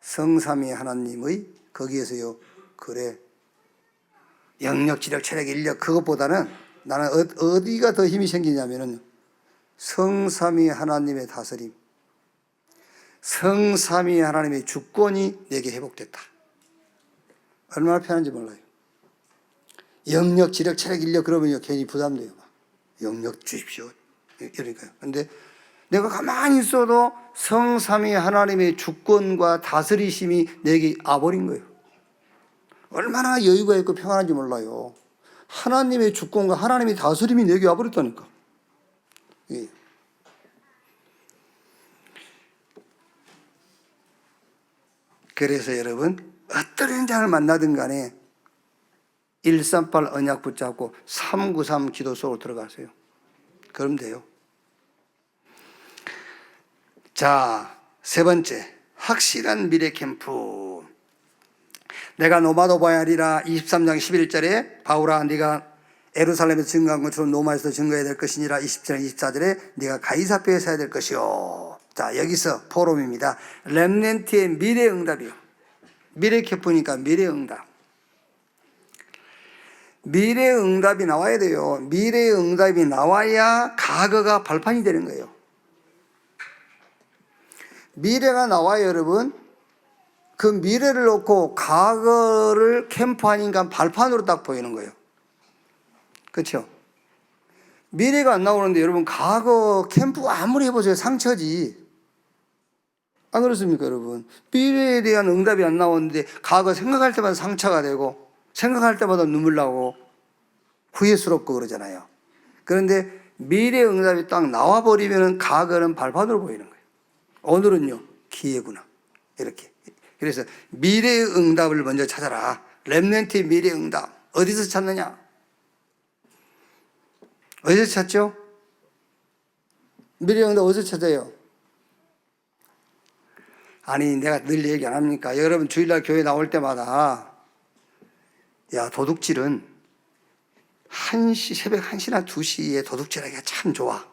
성삼위 하나님의 거기에서요. 그래. 영역, 지력, 체력, 인력 그것보다는 나는 어디가 더 힘이 생기냐면은 성삼위 하나님의 다스림. 성삼위 하나님의 주권이 내게 회복됐다. 얼마나 편한지 몰라요. 영력, 지력, 체력, 인력 그러면요 괜히 부담돼요. 영력 주십시오. 이러니까요. 근데 내가 가만히 있어도 성삼위 하나님의 주권과 다스리심이 내게 와버린 거예요. 얼마나 여유가 있고 평안한지 몰라요. 하나님의 주권과 하나님의 다스림이 내게 와버렸다니까. 예. 그래서 여러분 어떤 현장을 만나든 간에 138 언약 붙잡고 393 기도 속으로 들어가세요. 그럼 돼요. 자, 세 번째, 확실한 미래 캠프. 내가 노마도 봐야 하리라 23장 11절에 바울아 네가 예루살렘에서 증거한 것처럼 로마에서 증거해야 될 것이니라 27장 24절에 네가 가이사랴에 서야 될 것이요. 자, 여기서 포럼입니다. 렘넌트의 미래 응답이요. 미래 캠프니까 미래 응답. 미래 응답이 나와야 돼요. 미래 응답이 나와야 과거가 발판이 되는 거예요. 미래가 나와요, 여러분. 그 미래를 놓고 과거를 캠프하니까 발판으로 딱 보이는 거예요. 그렇죠? 미래가 안 나오는데 여러분 과거 캠프 아무리 해보세요. 상처지. 안 그렇습니까, 여러분? 미래에 대한 응답이 안 나오는데 과거 생각할 때마다 상처가 되고 생각할 때마다 눈물 나고 후회스럽고 그러잖아요. 그런데 미래 응답이 딱 나와버리면 과거는 발판으로 보이는 거예요. 오늘은요, 기회구나. 이렇게. 그래서 미래 응답을 먼저 찾아라. 렘넌트의 미래 응답. 어디서 찾느냐? 어디서 찾죠? 미래 응답 어디서 찾아요? 아니, 내가 늘 얘기 안 합니까? 여러분 주일날 교회 나올 때마다 야, 도둑질은 새벽 1시나 2시에 도둑질하기가 참 좋아.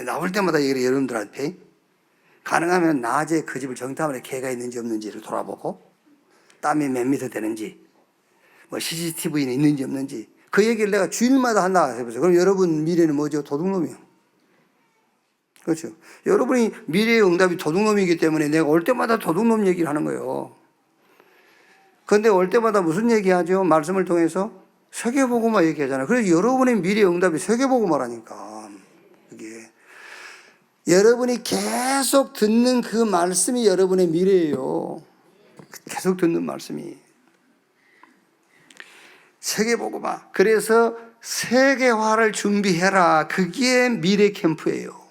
나올 때마다 얘기를 여러분들한테 가능하면 낮에 그 집을 정탐을 해 개가 있는지 없는지를 돌아보고 땀이 몇 미터 되는지 뭐 CCTV는 있는지 없는지 그 얘기를 내가 주일마다 한다 해보세요. 그럼 여러분 미래는 뭐죠? 도둑놈이요. 그렇죠. 여러분이 미래의 응답이 도둑놈이기 때문에 내가 올 때마다 도둑놈 얘기를 하는 거예요. 그런데 올 때마다 무슨 얘기하죠? 말씀을 통해서 세계복음화 얘기하잖아요. 그래서 여러분의 미래의 응답이 세계복음화라니까. 그게 여러분이 계속 듣는 그 말씀이 여러분의 미래예요. 계속 듣는 말씀이. 세계복음화. 그래서 세계화를 준비해라. 그게 미래 캠프예요.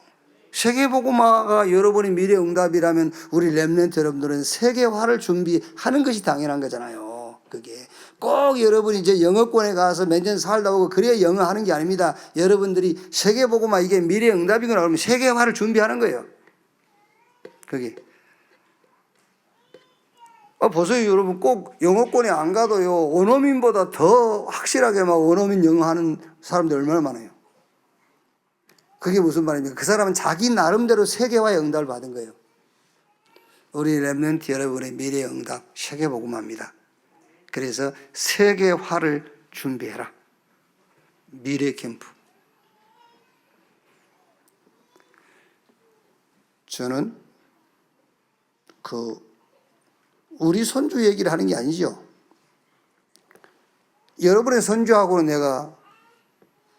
세계복음화가 여러분의 미래 응답이라면 우리 렘넌트 여러분들은 세계화를 준비하는 것이 당연한 거잖아요. 그게 꼭 여러분이 이제 영어권에 가서 몇 년 살다 오고 그래야 영어 하는 게 아닙니다. 여러분들이 세계복음화 이게 미래 응답이구나 그러면 세계화를 준비하는 거예요. 그게 보세요, 여러분. 꼭 영어권에 안 가도요 원어민보다 더 확실하게 막 원어민 영어 하는 사람들 얼마나 많아요. 그게 무슨 말입니까? 그 사람은 자기 나름대로 세계화의 응답을 받은 거예요. 우리 렘넌트 여러분의 미래의 응답 세계복음화입니다. 그래서 세계화를 준비해라. 미래 캠프. 저는 우리 손주 얘기를 하는 게 아니죠. 여러분의 손주하고는 내가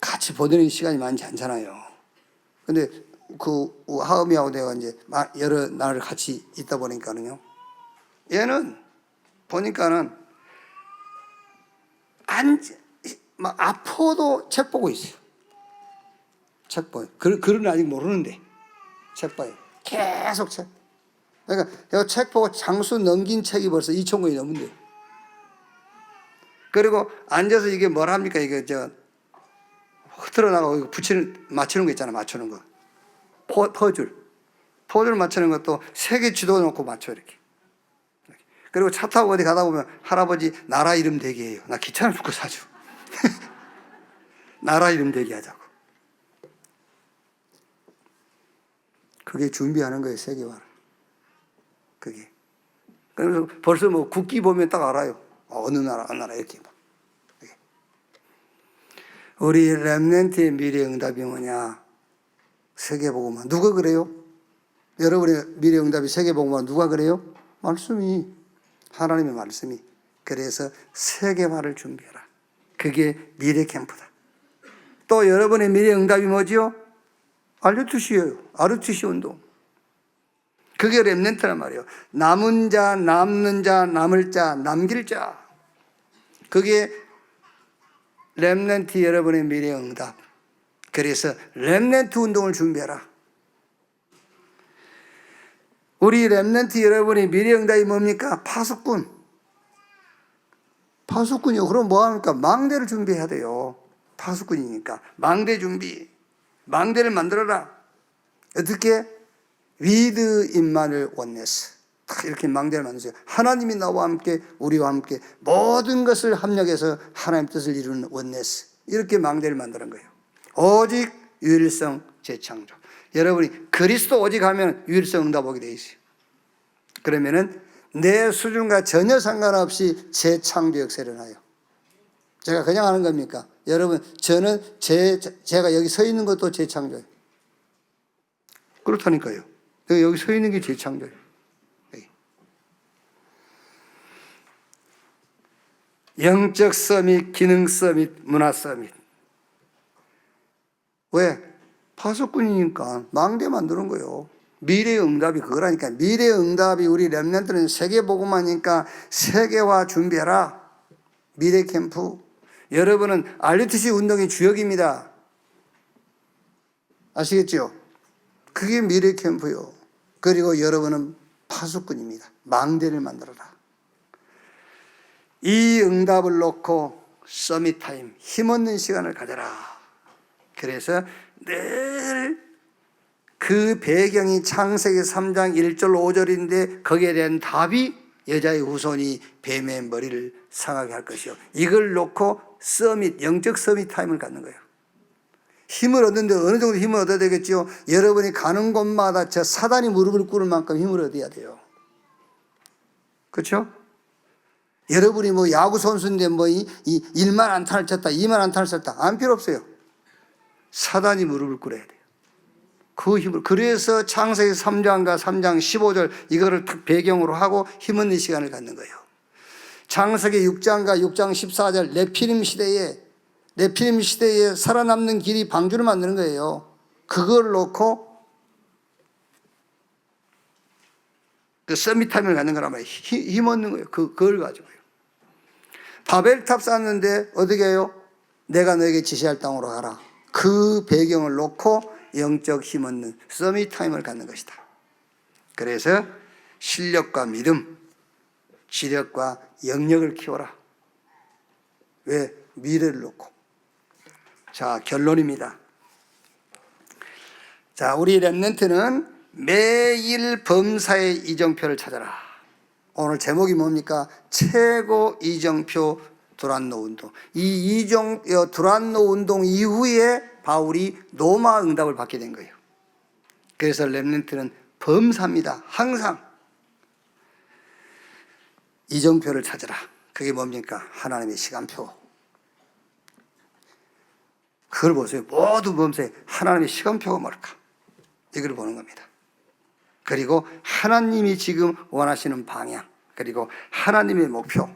같이 보내는 시간이 많지 않잖아요. 근데 하음이하고 내가 이제 여러 날 같이 있다 보니까는요. 얘는 보니까는 막 아파도 책 보고 있어요. 책 봐요. 글은 아직 모르는데 책 봐요. 계속 책. 그러니까 내가 책 보고 장수 넘긴 책이 벌써 2,000권이 넘은데요. 그리고 앉아서 이게 뭐랍니까? 이게 흐트러 나가고 맞추는 거 있잖아. 맞추는 거. 퍼즐 맞추는 것도 세계 지도 놓고 맞춰 이렇게. 그리고 차 타고 어디 가다 보면 할아버지 나라 이름 대기 해요. 나 기차를 붙고 사죠. 나라 이름 대기 하자고. 그게 준비하는 거예요. 세계화를. 그게. 그래서 벌써 뭐 국기 보면 딱 알아요. 어느 나라 이렇게. 우리 렘넌트의 미래 응답이 뭐냐? 세계복음화. 누가 그래요? 여러분의 미래 응답이 세계복음화 누가 그래요? 말씀이, 하나님의 말씀이. 그래서 세계화를 준비해라. 그게 미래 캠프다. 또 여러분의 미래 응답이 뭐지요? RUTC예요. RUTC 운동. 그게 렘넌트란 말이에요. 남은 자, 남는 자, 남을 자, 남길 자. 그게 렘넌트 여러분의 미래 응답. 그래서 렘넌트 운동을 준비해라. 우리 렘넌트 여러분의 미래 응답이 뭡니까? 파수꾼. 파수꾼이요. 그럼 뭐 합니까? 망대를 준비해야 돼요. 파수꾼이니까. 망대 준비. 망대를 만들어라. 어떻게? 위드 임마누엘 원네스. 이렇게 망대를 만드세요. 하나님이 나와 함께, 우리와 함께 모든 것을 합력해서 하나님 뜻을 이루는 원네스. 이렇게 망대를 만드는 거예요. 오직 유일성 재창조. 여러분이 그리스도 오직 하면 유일성 응답 오게 돼 있어요. 그러면은 내 수준과 전혀 상관없이 재창조 역사를 일어나요. 제가 그냥 하는 겁니까? 여러분, 저는 제가 여기 서 있는 것도 재창조예요. 그렇다니까요. 여기 서 있는 게 재창조예요. 영적 서밋, 기능 서밋, 문화 서밋. 왜? 파수꾼이니까 망대 만드는 거예요. 미래의 응답이 그거라니까. 미래의 응답이 우리 렘넌트는 세계복음화니까 세계화 준비해라. 미래 캠프. 여러분은 RUTC 운동의 주역입니다. 아시겠죠? 그게 미래 캠프요. 그리고 여러분은 파수꾼입니다. 망대를 만들어라. 이 응답을 놓고 서밋 타임, 힘없는 시간을 가져라. 그래서 늘 그 배경이 창세기 3장 1절 5절인데 거기에 대한 답이 여자의 후손이 뱀의 머리를 상하게 할 것이요. 이걸 놓고 서밋, 영적 서밋 타임을 갖는 거예요. 힘을 얻는데 어느 정도 힘을 얻어야 되겠죠? 여러분이 가는 곳마다 저 사단이 무릎을 꿇을 만큼 힘을 얻어야 돼요. 그렇죠? 여러분이 뭐 야구 선수인데 뭐 1만 안타를 쳤다, 2만 안타를 쳤다. 안 필요 없어요. 사단이 무릎을 꿇어야 돼요. 그 힘을. 그래서 창세기 3장과 3장 15절 이거를 딱 배경으로 하고 힘없는 시간을 갖는 거예요. 창세기 6장과 6장 14절 네피림 시대에 살아남는 길이 방주를 만드는 거예요. 그걸 놓고 그 서밋타임을 갖는 거란 말이에요. 힘 얻는 거예요. 그걸 가지고요. 바벨탑 쌓았는데 어떻게 해요? 내가 너에게 지시할 땅으로 가라. 그 배경을 놓고 영적 힘 얻는 서밋타임을 갖는 것이다. 그래서 실력과 믿음, 지력과 영역을 키워라. 왜? 미래를 놓고. 자, 결론입니다. 자, 우리 렘넌트는 매일 범사의 이정표를 찾아라. 오늘 제목이 뭡니까? 최고 이정표 두란노 운동. 이 두란노 운동 이후에 바울이 로마 응답을 받게 된 거예요. 그래서 렘넌트는 범사입니다. 항상 이정표를 찾아라. 그게 뭡니까? 하나님의 시간표. 그걸 보세요. 모두 범사에 하나님의 시간표가 뭘까? 이걸 보는 겁니다. 그리고 하나님이 지금 원하시는 방향, 그리고 하나님의 목표,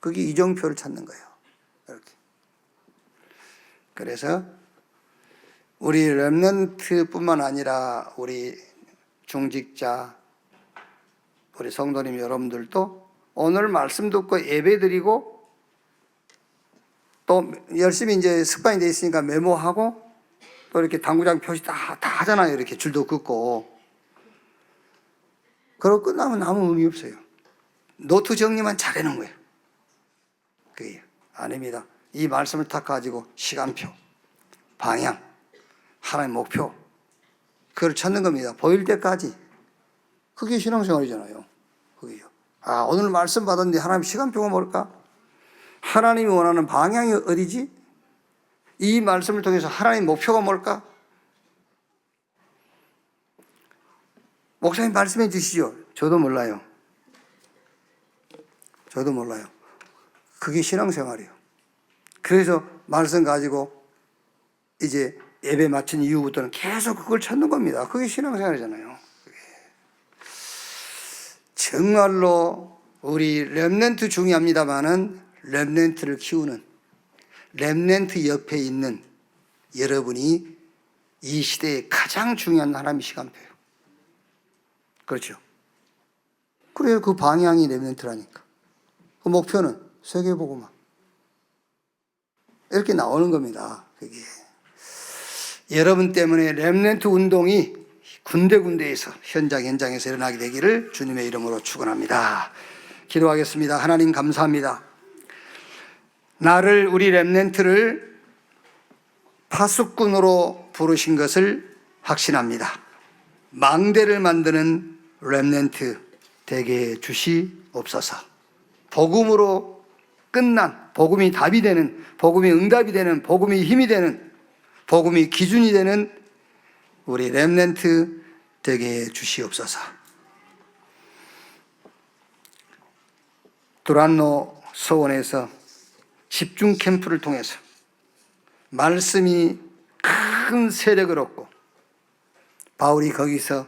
그게 이정표를 찾는 거예요. 이렇게. 그래서 우리 렘넌트뿐만 아니라 우리 중직자, 우리 성도님 여러분들도 오늘 말씀 듣고 예배 드리고 또 열심히 이제 습관이 돼 있으니까 메모하고 또 이렇게 당구장 표시 다 하잖아요. 이렇게 줄도 긋고. 그러고 끝나면 아무 의미 없어요. 노트 정리만 잘해놓은 거예요. 그게 아닙니다. 이 말씀을 딱 가지고 시간표, 방향, 하나님의 목표, 그걸 찾는 겁니다. 보일 때까지. 그게 신앙생활이잖아요. 그게요. 아, 오늘 말씀 받았는데 하나님 시간표가 뭘까? 하나님이 원하는 방향이 어디지? 이 말씀을 통해서 하나님의 목표가 뭘까? 목사님 말씀해 주시죠. 저도 몰라요. 저도 몰라요. 그게 신앙생활이에요. 그래서 말씀 가지고 이제 예배 마친 이후부터는 계속 그걸 찾는 겁니다. 그게 신앙생활이잖아요. 그게. 정말로 우리 렘넌트 중요합니다마는 렘넌트를 키우는 렘넌트 옆에 있는 여러분이 이 시대에 가장 중요한 하나님의 시간표예요. 그렇죠? 그래요. 그 방향이 렘넌트라니까. 그 목표는 세계복음화. 이렇게 나오는 겁니다. 그게 여러분 때문에 렘넌트 운동이 군데군데에서 현장에서 일어나게 되기를 주님의 이름으로 축원합니다. 기도하겠습니다. 하나님 감사합니다. 나를 우리 렘넌트를 파수꾼으로 부르신 것을 확신합니다. 망대를 만드는 렘넌트 되게 주시옵소서. 복음으로 끝난, 복음이 답이 되는, 복음이 응답이 되는, 복음이 힘이 되는, 복음이 기준이 되는 우리 렘넌트 되게 주시옵소서. 두란노 서원에서 집중 캠프를 통해서 말씀이 큰 세력을 얻고 바울이 거기서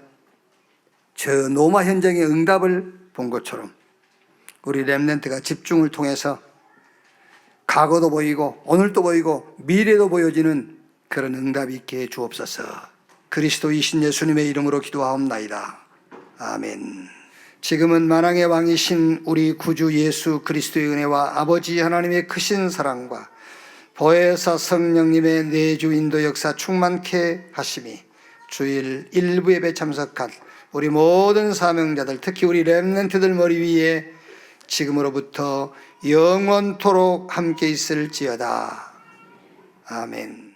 저 노마 현장의 응답을 본 것처럼 우리 렘넌트가 집중을 통해서 과거도 보이고 오늘도 보이고 미래도 보여지는 그런 응답이 있게 해 주옵소서. 그리스도이신 예수님의 이름으로 기도하옵나이다. 아멘. 지금은 만왕의 왕이신 우리 구주 예수 그리스도의 은혜와 아버지 하나님의 크신 사랑과 보혜사 성령님의 내주 인도 역사 충만케 하심이 주일 일부 예배 참석한 우리 모든 사명자들, 특히 우리 렘넌트들 머리 위에 지금으로부터 영원토록 함께 있을지어다. 아멘.